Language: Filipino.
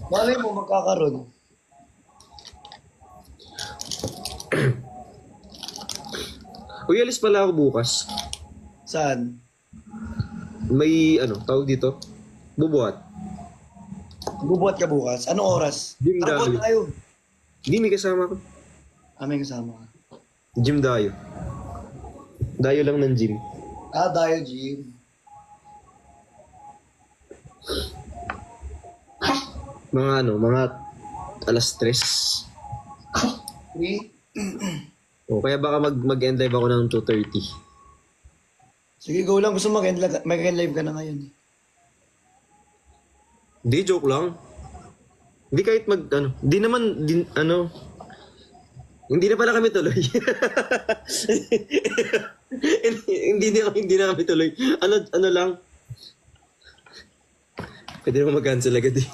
Malay mo magkakaroon. Uy, alis pala ako bukas. Saan? May, tawag dito? Bubuhat. Bubuhat ka bukas? Anong oras? Gym Tara, buhat dayo. na kayo. Hindi, may kasama ko. May kasama ka. Gym dayo. Dayo lang ng gym. Dayo gym. Mga alas 3. 3? O, kaya baka mag-end live ako ng 2:30. Sige, go lang. Gusto mo mag-end live ka na ngayon. Hindi, joke lang. Hindi kahit di naman, hindi na pala kami tuloy. hindi na kami tuloy. Ano lang. Pwede naman mag-cancel agad eh.